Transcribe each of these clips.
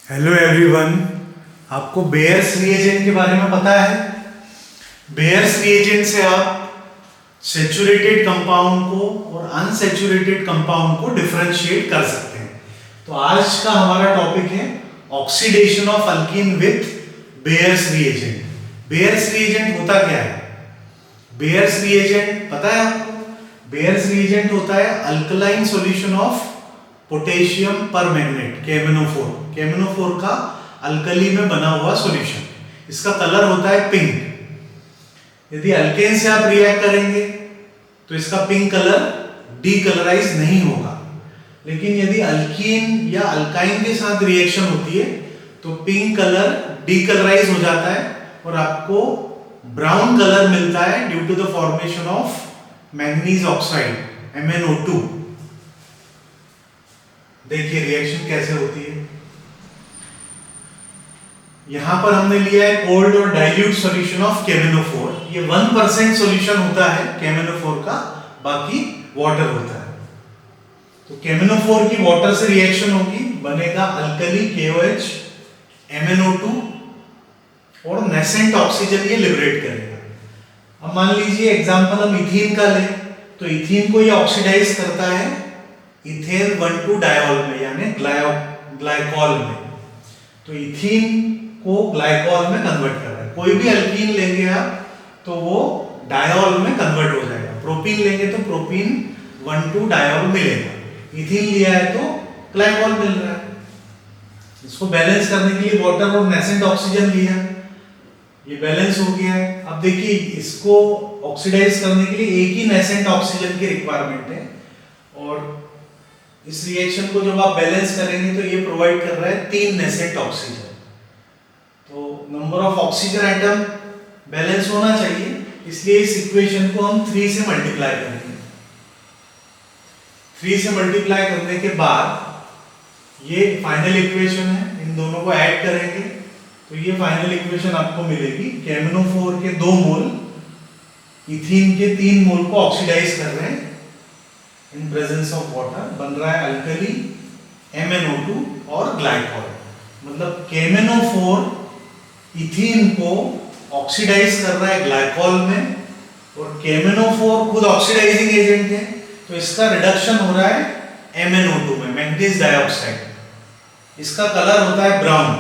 Hello everyone. आपको bears reagent के बारे में पता है? बेयर्स रिएजेंट से आप सेचुरेटेड कंपाउंड को और अनसेचुरेटेड कंपाउंड को डिफरेंशिएट कर सकते हैं। तो आज का हमारा टॉपिक है oxidation of alkyne with bears reagent. Bears reagent होता क्या है? बेयर्स रिएजेंट पता है आपको? बेयर्स रिएजेंट होता है alkaline solution of potassium permanganate KMnO4। KMnO4 का अल्कली में बना हुआ सॉल्यूशन। इसका कलर होता है पिंक। यदि अल्केन से आप रिएक्ट करेंगे तो इसका पिंक कलर डीकलराइज नहीं होगा, लेकिन यदि अल्कीन या अल्काइन के साथ रिएक्शन होती है तो पिंक कलर डीकलराइज हो जाता है और आपको ब्राउन कलर मिलता है due to the formation of manganese oxide MnO2। देखिए रिएक्शन कैसे होती है। यहां पर हमने लिया है कोल्ड और डाइल्यूट सॉल्यूशन ऑफ KMnO4। ये 1% सॉल्यूशन होता है KMnO4 का, बाकी वाटर होता है। तो KMnO4 की वाटर से रिएक्शन होगी, बनेगा अल्कली KOH MnO2 और नेसेंट ऑक्सीजन ये लिबरेट करेगा। अब मान लीजिए एग्जांपल हम इथीन का लें, तो इथीन को ये ऑक्सीडाइज करता है इथेन 1,2 डायोल में, यानी ग्लाइकॉल में। तो इथीन को ग्लाइकॉल में कन्वर्ट कर रहा है। कोई भी अल्कीन लेंगे आप तो वो डायोल में कन्वर्ट हो जाएगा। प्रोपीन लेंगे तो प्रोपीन 1,2 डायोल मिलेगा। इथीन लिया है तो ग्लाइकॉल मिल रहा है। इसको बैलेंस करने के लिए वाटर और नेसेंट ऑक्सीजन लिया, ये बैलेंस हो गया है। अब देखिए इसको ऑक्सीडाइज करने के लिए एक ही नेसेंट ऑक्सीजन की रिक्वायरमेंट है, और इस रिएक्शन को जब आप बैलेंस करेंगे तो ये प्रोवाइड कर रहा है 3 नेसेंट ऑक्सीजन। तो number of oxygen atom balance होना चाहिए, इसलिए इस इक्वेशन को हम 3 से मल्टीप्लाई करेंगे। 3 से मल्टीप्लाई करने के बाद ये फाइनल इक्वेशन है, इन दोनों को ऐड करेंगे तो ये फाइनल इक्वेशन आपको मिलेगी। KMnO4 के 2 मोल इथीन के 3 मोल को ऑक्सीडाइज कर रहे हैं इन प्रेजेंस ऑफ वाटर, बन रहा है अल्कली MnO2 और ग्लाइकॉल। मतलब KMnO4 इथीन को ऑक्सीडाइज कर रहा है ग्लाइकॉल में, और KMnO4 खुद ऑक्सीडाइजिंग एजेंट है, तो इसका रिडक्शन हो रहा है MnO2 में, मैंगनीज डाइऑक्साइड। इसका कलर होता है ब्राउन,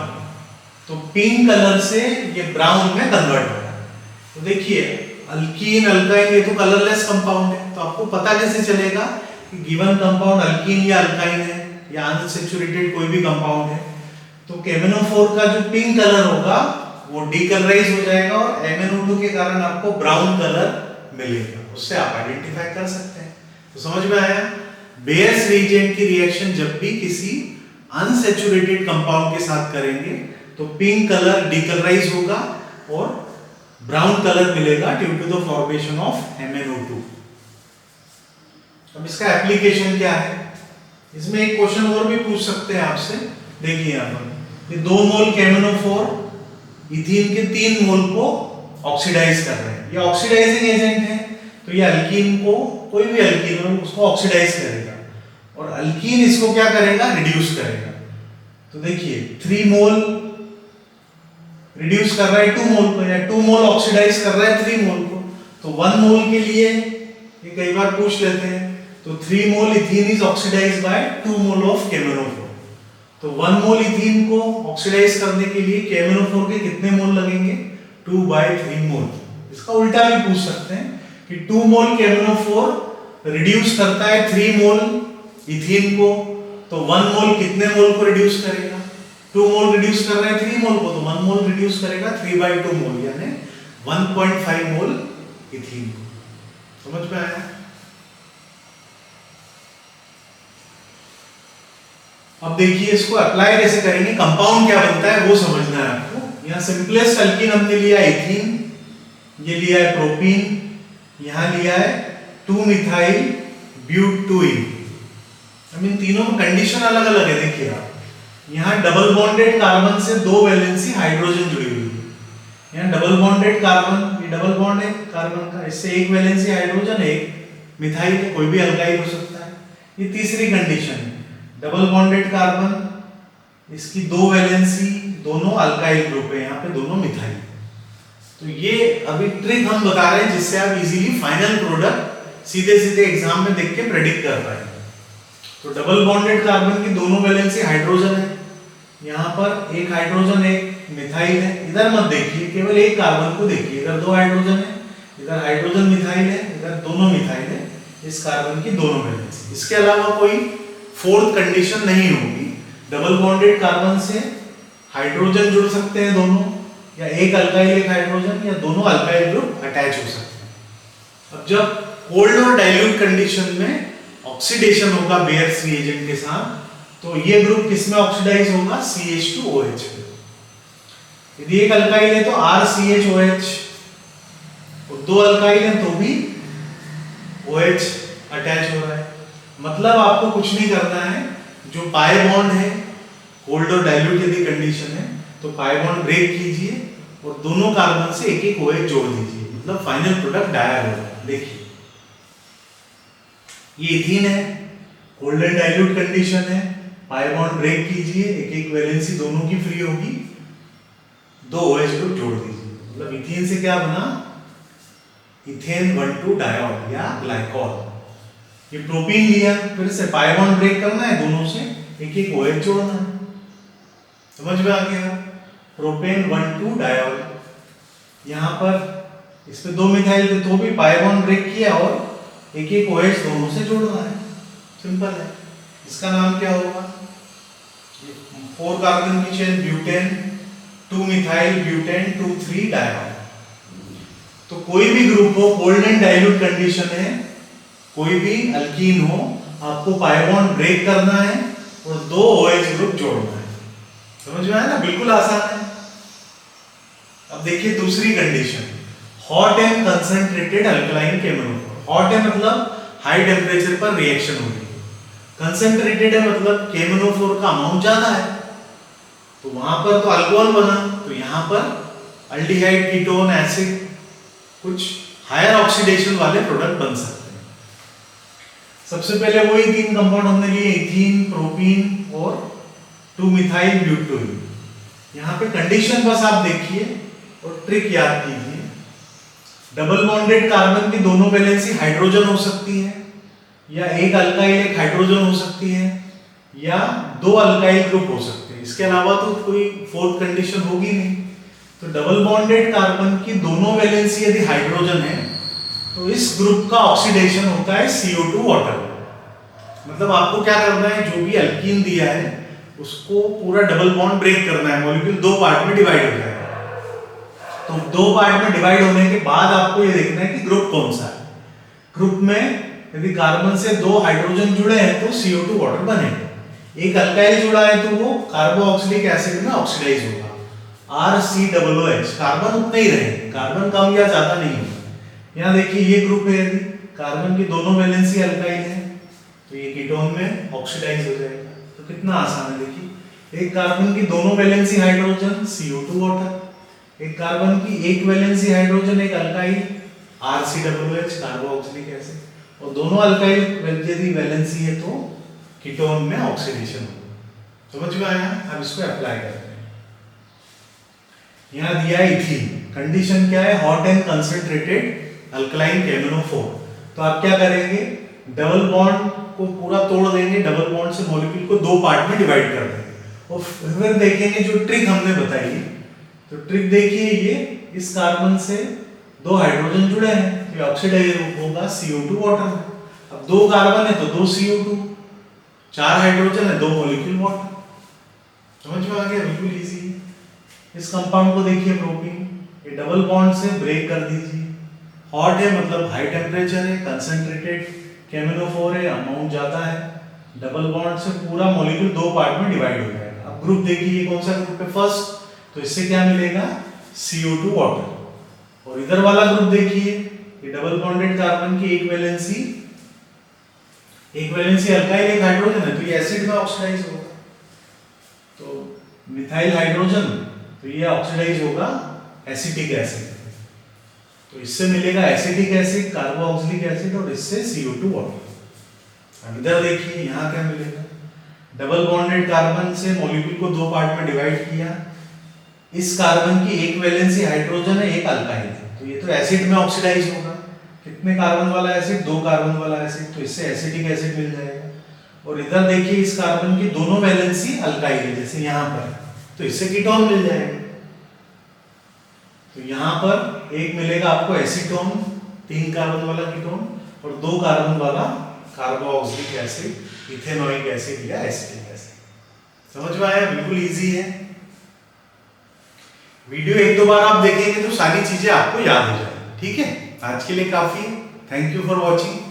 तो पिंक कलर से ये ब्राउन में कन्वर्ट हो रहा है। तो देखिए अल्कीन अल्काइन ये तो कलरलेस कंपाउंड है, तो आपको पता कैसे चलेगा कि गिवन कंपाउंड अल्कीन या अल्काइन है या अनसैचुरेटेड कोई भी कंपाउंड है? तो KMnO4 का जो पिंक कलर होगा वो डीकलराइज हो जाएगा और MnO2 के कारण आपको ब्राउन कलर मिलेगा। उससे आप आइडेंटिफाई कर सकते हैं। तो समझ में आया? बेयर्स रिएजेंट की रिएक्शन जब भी किसी अनसैचुरेटेड कंपाउंड के साथ करेंगे तो पिंक कलर डीकलराइज होगा और ब्राउन कलर मिलेगा due to the formation of MnO2। अब इसका एप्लीकेशन क्या है? इसमें एक क्वेश्चन और भी पूछ सकते हैं आपसे। देखिए यहाँ पर ये 2 मोल KMnO4 इथीन के 3 मोल को ऑक्सीडाइज कर रहे हैं। ये ऑक्सीडाइजिंग एजेंट है, तो ये अल्कीन को, कोई भी अल्कीन हो उसको ऑक्सीडाइज करेगा, और अल्कीन इसको क्या करेगा? रिड्यूस करेगा। तो देखिए 3 मोल रिड्यूस कर रहा है 2 मोल को, या 2 मोल ऑक्सीडाइज कर रहा है 3 मोल को। तो 1 मोल के लिए ये कई बार पूछ लेते हैं, तो 3 mole ethene is oxidised by 2 mole of KMnO4। तो 1 मोल इथीन को ऑक्सीडाइज करने के लिए KMnO4 के कितने मोल लगेंगे? 2/3 मोल। इसका उल्टा भी पूछ सकते हैं कि 2 मोल KMnO4 रिड्यूस करता है 3 मोल इथीन को, तो 1 मोल कितने मोल को रिड्यूस करेगा? 2 मोल रिड्यूस कर रहा है 3 मोल को, तो 1 मोल रिड्यूस करेगा 3/2 मोल, यानी 1.5 मोल इथीन को। समझ में आया? अब देखिए इसको अप्लाई कैसे करेंगे, कंपाउंड क्या बनता है वो समझना है आपको। यहाँ सिंपलेस्ट अल्कीन हमने लिया इथीन, ये लिया है प्रोपीन, यहाँ लिया है 2-मिथाइल ब्यूटूइन। अब इन तीनों में कंडीशन अलग अलग है। देखिए आप यहाँ डबल बॉन्डेड कार्बन से 2 वैलेंसी हाइड्रोजन जुड़ी हुई है। यहाँ डबल बॉन्डेड कार्बन, ये डबल बॉन्ड है कार्बन का, इससे 1 वैलेंसी हाइड्रोजन, 1 मिथाइल, कोई भी अल्काइल हो सकता है। ये तीसरी कंडीशन है, डबल बॉन्डेड कार्बन इसकी दो वैलेंसी, दोनों अल्काइल ग्रुप है, यहाँ पे दोनों मिथाइल। तो ये अभी ट्रिक हम बता रहे हैं जिससे आप इजीली फाइनल प्रोडक्ट सीधे सीधे एग्जाम में देख के प्रेडिक्ट कर पाएंगे। तो डबल बॉन्डेड कार्बन की दोनों वैलेंसी हाइड्रोजन है, यहाँ पर एक हाइड्रोजन एक मिथाइल है। इधर मत देखिए, केवल एक कार्बन को देखिए, इधर दो हाइड्रोजन है, इधर हाइड्रोजन मिथाइल है, इधर दोनों मिथाइल है, इस कार्बन की दोनों वैलेंसी। इसके अलावा कोई फोर्थ कंडीशन नहीं होगी। डबल बॉन्डेड कार्बन से हाइड्रोजन जुड़ सकते हैं दोनों, या एक अल्काइल एक हाइड्रोजन, या दोनों अल्काइल ग्रुप अटैच हो सकते हैं। अब जब कोल्ड और डाइल्यूट कंडीशन में ऑक्सीडेशन होगा बेयर्स रिएजेंट के साथ, तो ये ग्रुप किसमें ऑक्सीडाइज होगा? CH2OH में। यदि एक अल्काइल है तो RCHOH, और दो अल्काइल है तो भी OH अटैच हो रहा है। मतलब आपको कुछ नहीं करना है, जो पाई बॉन्ड है कोल्ड और डाइल्यूट यदि कंडीशन है तो पाई बॉन्ड ब्रेक कीजिए और दोनों कार्बन से एक एक OH जोड़ दीजिए, मतलब फाइनल प्रोडक्ट डायर होगा। देखिए ये इथीन है, कोल्ड एंड डाइल्यूट कंडीशन है, पाई बॉन्ड ब्रेक कीजिए, एक एक वैलेंसी दोनों की फ्री होगी, दो OH ग्रुप जोड़ दीजिए, मतलब इथीन से क्या बना? इथेन 1,2 डायोल या ग्लाइकॉल। ये प्रोपीन लिया, फिर से पाई बॉन्ड ब्रेक करना है, दोनों से एक एक OH जोड़ना है। समझ में आ गया? प्रोपेन 1,2 डायोल, यहाँ पर इस पे दो मिथाइल थे तो भी पाई बॉन्ड ब्रेक किया और एक एक OH दोनों से जोड़ना है। सिंपल है। इसका नाम क्या होगा? 4 कार्बन की chain butane, 2 methyl butane 2,3 diol. तो कोई भी ग्रुप हो, कोल्ड एंड डाइल्यूट कंडीशन है, कोई भी अल्कीन हो, आपको पाई बॉन्ड ब्रेक करना है और दो OH ग्रुप जोड़ना है। समझ में आया ना? बिल्कुल आसान है। अब देखिए दूसरी condition, hot and concentrated alkaline केमनोफोर। Hot है मतलब हाई टेम्परेचर पर रिएक्शन हो रही है, कंसंट्रेटेड है मतलब केमनोफोर का अमाउंट ज्यादा है, तो वहां पर तो अल्कोहल बना, तो यहां पर अल्डिहाइड, कीटोन, एसिड, कुछ हायर ऑक्सीडेशन वाले प्रोडक्ट बन सकते हैं। सबसे पहले वही तीन कंपाउंड हमने लिए, इथीन, प्रोपीन और 2 मिथाइल ब्यूटोन। यहाँ पे कंडीशन बस आप देखिए और ट्रिक याद कीजिए। डबल बॉन्डेड कार्बन की दोनों वैलेंसी हाइड्रोजन हो सकती है, या एक अल्काइल एक हाइड्रोजन हो सकती है, या दो अल्काइल ग्रुप हो सकते हैं। इसके अलावा तो कोई फोर्थ कंडीशन होगी नहीं। तो डबल बॉन्डेड कार्बन की दोनों वैलेंसी यदि हाइड्रोजन है तो इस ग्रुप का ऑक्सीडेशन होता है CO2 वाटर। मतलब आपको क्या करना है, जो भी अल्कीन दिया है उसको पूरा डबल बॉन्ड ब्रेक करना है, मॉलिक्यूल दो पार्ट में डिवाइड हो जाएगा। तो दो पार्ट में डिवाइड होने के बाद आपको ये देखना है कि ग्रुप कौन सा है। ग्रुप में यदि कार्बन से दो हाइड्रोजन जुड़े हैं तो CO2 वाटर बनेगा, एक अल्काइल जुड़ा है तो वो कार्बोक्सिलिक एसिड में ऑक्सीडाइज होगा, RCOOH। कार्बन उतने ही रहेंगे, कार्बन कम या ज्यादा नहीं होगा। यहाँ देखिए ये ग्रुप है, यदि कार्बन की दोनों वैलेंसी अल्काइल है तो ये कीटोन में ऑक्सीडाइज हो जाएगा। तो कितना आसान है, देखिए एक कार्बन की दोनों वैलेंसी हाइड्रोजन CO2 वाटर, एक कार्बन की एक वैलेंसी हाइड्रोजन एक अल्काइल RCOOH कार्बोक्सिलिक एसिड, और दोनों अल्काइल यदि वैलेंसी है तो कीटोन में ऑक्सीडेशन होगा। समझ में आया? अब इसको अप्लाई करते हैं। यहाँ दिया है इथीन, कंडीशन क्या है? Hot and concentrated alkaline केमनोफोर। तो आप क्या करेंगे, डबल बॉन्ड को पूरा तोड़ देंगे, डबल बॉन्ड से मॉलिक्यूल को दो पार्ट में डिवाइड कर देंगे और फिर देखेंगे जो ट्रिक हमने बताई। तो ट्रिक देखिए, ये इस कार्बन से दो हाइड्रोजन जुड़े हैं तो ऑक्सीडाइज होगा CO2 वाटर में। अब दो कार्बन है तो दो CO2, चार हाइड्रोजन है, दो मॉलिक्यूल वाटर। समझ में आ गया? बिल्कुल इजी। इस कंपाउंड को देखिए प्रोपीन, ये डबल बॉन्ड से ब्रेक कर दीजिए। हॉट है मतलब हाई टेम्परेचर है, कंसंट्रेटेड केमनोफोर है, अमाउंट ज्यादा है, डबल बॉन्ड से पूरा मॉलिक्यूल दो पार्ट में डिवाइड हो जाएगा। अब ग्रुप देखिए कौन सा ग्रुप है, फर्स्ट, तो इससे क्या मिलेगा? CO2 water. और इधर वाला ग्रुप देखिए, ये डबल बॉन्डेड कार्बन की एक वैलेंसी अल्काइल एक हाइड्रोजन है तो ये एसिड में ऑक्सीडाइज होगा, तो मिथाइल हाइड्रोजन, तो ये ऑक्सीडाइज होगा एसिटिक एसिड, तो इससे मिलेगा एसिटिक एसिड, कार्बोक्सिलिक एसिड, और इससे CO2 वाटर। अब इधर देखिए यहाँ क्या मिलेगा, डबल बॉन्डेड कार्बन से मॉलिक्यूल को दो पार्ट में डिवाइड किया। इस कार्बन की एक वैलेंसी हाइड्रोजन है, एक अल्काइल है, तो ये तो एसिड में ऑक्सीडाइज होगा। कितने कार्बन वाला एसिड? 2 कार्बन वाला एसिड, तो इससे एसिटिक एसिड मिल जाएगा। और इधर देखिए इस कार्बन की दोनों वैलेंसी अल्काइल है, जैसे यहाँ पर, तो इससे कीटोन मिल जाएगा। तो यहाँ पर एक मिलेगा आपको एसीटोन, 3 कार्बन वाला कीटोन, और 2 कार्बन वाला कार्बोक्सिलिक एसिड, इथेनोइक एसिड या एसिटिक एसिड। समझ में आया? बिल्कुल इजी है। वीडियो 1-2 बार आप देखेंगे तो सारी चीजें आपको याद हो जाएंगी। ठीक है, आज के लिए काफी है। Thank you for watching.